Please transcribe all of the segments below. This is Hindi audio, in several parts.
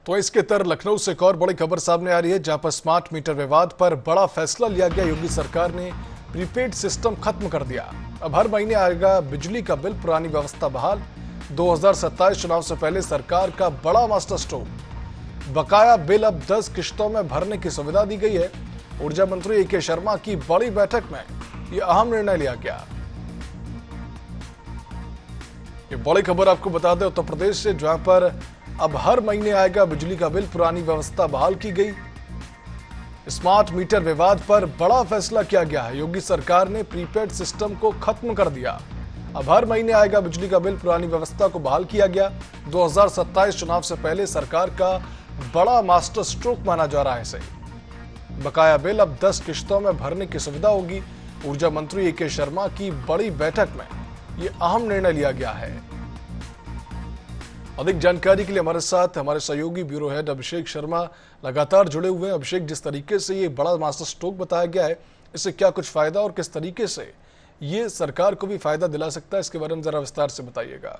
तो इसके तर लखनऊ से एक और बड़ी खबर सामने आ रही है, जहां पर स्मार्ट मीटर विवाद पर बड़ा फैसला लिया गया। योगी सरकार ने प्रीपेड सिस्टम खत्म कर दिया। अब हर महीने आएगा बिजली का बिल, पुरानी व्यवस्था बहाल। 2027 चुनाव से पहले सरकार का बड़ा मास्टर स्ट्रोक। बकाया बिल अब 10 किश्तों में भरने की सुविधा दी गई है। ऊर्जा मंत्री ए.के. शर्मा की बड़ी बैठक में यह अहम निर्णय लिया गया। ये बड़ी खबर आपको बता दें उत्तर प्रदेश से, जहां पर अब हर महीने आएगा बिजली का बिल, पुरानी व्यवस्था बहाल की गई। स्मार्ट मीटर विवाद पर बड़ा फैसला किया गया है। योगी सरकार ने प्रीपेड सिस्टम को खत्म कर दिया। अब हर महीने आएगा बिजली का बिल, पुरानी व्यवस्था को बहाल किया गया। 2027 चुनाव से पहले सरकार का बड़ा मास्टर स्ट्रोक माना जा रहा है इसे। बकाया बिल अब 10 किश्तों में भरने की सुविधा होगी। ऊर्जा मंत्री ए.के. शर्मा की बड़ी बैठक में यह अहम निर्णय लिया गया है। अधिक जानकारी के लिए हमारे साथ हमारे सहयोगी ब्यूरो हेड अभिषेक शर्मा लगातार जुड़े हुए हैं। अभिषेक, जिस तरीके से ये बड़ा मास्टर स्ट्रोक बताया गया है, इससे क्या कुछ फायदा और किस तरीके से ये सरकार को भी फायदा दिला सकता है, इसके बारे में जरा विस्तार से बताइएगा।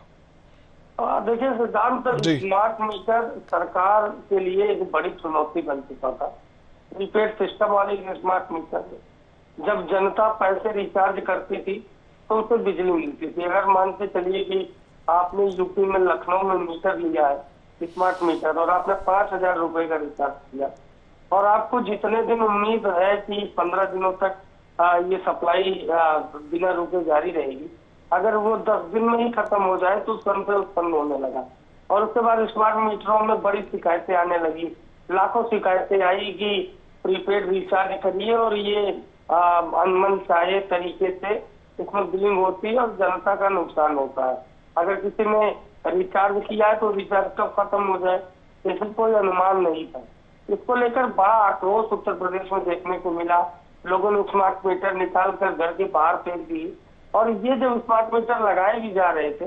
देखिए, सिद्धांत स्मार्ट मीटर सरकार के लिए एक बड़ी चुनौती बन चुका था। प्रीपेड सिस्टम वाले स्मार्ट मीटर जब जनता पैसे रिचार्ज करती थी तो उसे बिजली मिलती थी। अगर मान के चलिए कि आपने यूपी में लखनऊ में मीटर लिया है स्मार्ट मीटर और आपने 5,000 रुपए का रिचार्ज किया और आपको जितने दिन उम्मीद है कि 15 दिनों तक ये सप्लाई बिना रुके जारी रहेगी, अगर वो 10 दिन में ही खत्म हो जाए तो संशय उत्पन्न होने लगा। और उसके बाद स्मार्ट मीटरों में बड़ी शिकायतें आने लगी। लाखों शिकायतें आई कि प्रीपेड रिचार्ज करिए और ये अनमन चाहे तरीके से इसमें बिलिंग होती है और जनता का नुकसान होता है। अगर किसी ने रिचार्ज किया है तो रिचार्ज कब खत्म हो जाए, इसमें कोई अनुमान नहीं था। इसको लेकर बड़ा आक्रोश उत्तर प्रदेश में देखने को मिला। लोगों ने स्मार्ट मीटर निकाल कर घर के बाहर फेंक दिए और ये जब स्मार्ट मीटर लगाए भी जा रहे थे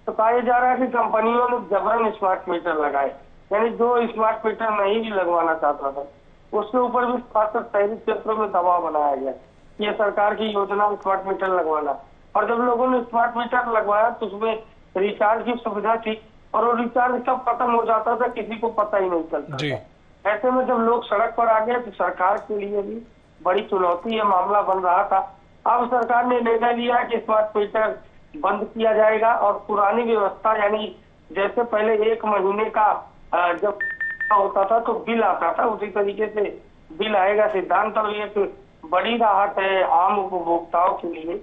तो कहा जा रहा है कि कंपनियों ने जबरन स्मार्ट मीटर लगाए, यानी जो स्मार्ट मीटर नहीं भी लगवाना चाहता था उसके ऊपर भी खासकर शहरी क्षेत्रों में दबाव बनाया गया। ये सरकार की योजना स्मार्ट मीटर लगवाना, और जब लोगों ने स्मार्ट मीटर लगवाया तो उसमें रिचार्ज की सुविधा थी और वो रिचार्ज कब खत्म हो जाता था किसी को पता ही नहीं चलता था। ऐसे में जब लोग सड़क पर आ गए तो सरकार के लिए भी बड़ी चुनौती ये मामला बन रहा था। अब सरकार ने निर्णय लिया कि स्मार्ट मीटर बंद किया जाएगा और पुरानी व्यवस्था, यानी जैसे पहले 1 महीने का जब होता था तो बिल आता था, उसी तरीके से बिल आएगा। सिद्धांत और एक बड़ी राहत है आम उपभोक्ताओं के लिए,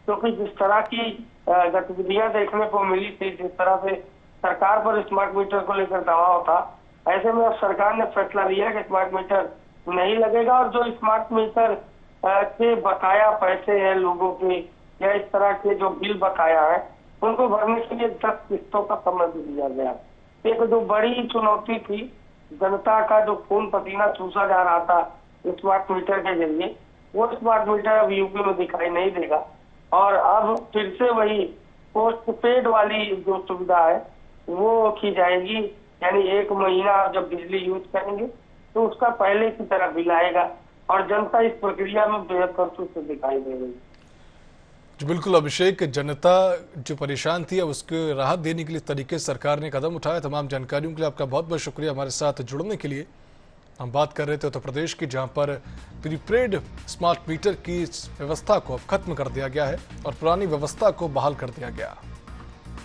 क्योंकि जिस तरह की गतिविधियां देखने को मिली थी, जिस तरह से सरकार पर स्मार्ट मीटर को लेकर दबाव था, ऐसे में अब सरकार ने फैसला लिया कि स्मार्ट मीटर नहीं लगेगा और जो स्मार्ट मीटर के बकाया पैसे हैं लोगों के या इस तरह के जो बिल बकाया है उनको भरने के लिए 10 किस्तों का समय भी दिया गया। एक जो बड़ी चुनौती थी, जनता का जो खून पसीना चूसा जा रहा था स्मार्ट मीटर के जरिए, वो स्मार्ट मीटर अब यूपी में दिखाई नहीं देगा और अब फिर से वही पोस्ट पेड वाली जो सुविधा है वो की जाएगी। यानी 1 महीना जब बिजली यूज करेंगे तो उसका पहले की तरह बिल आएगा और जनता इस प्रक्रिया में बेहद संतुष्ट से दिखाई दे रही। जी बिल्कुल अभिषेक, जनता जो परेशान थी अब उसको राहत देने के लिए तरीके सरकार ने कदम उठाया। तमाम जानकारियों के लिए आपका बहुत बहुत शुक्रिया हमारे साथ जुड़ने के लिए। हम बात कर रहे थे उत्तर प्रदेश की, जहां पर प्रीपेड स्मार्ट मीटर की व्यवस्था को अब खत्म कर दिया गया है और पुरानी व्यवस्था को बहाल कर दिया गया।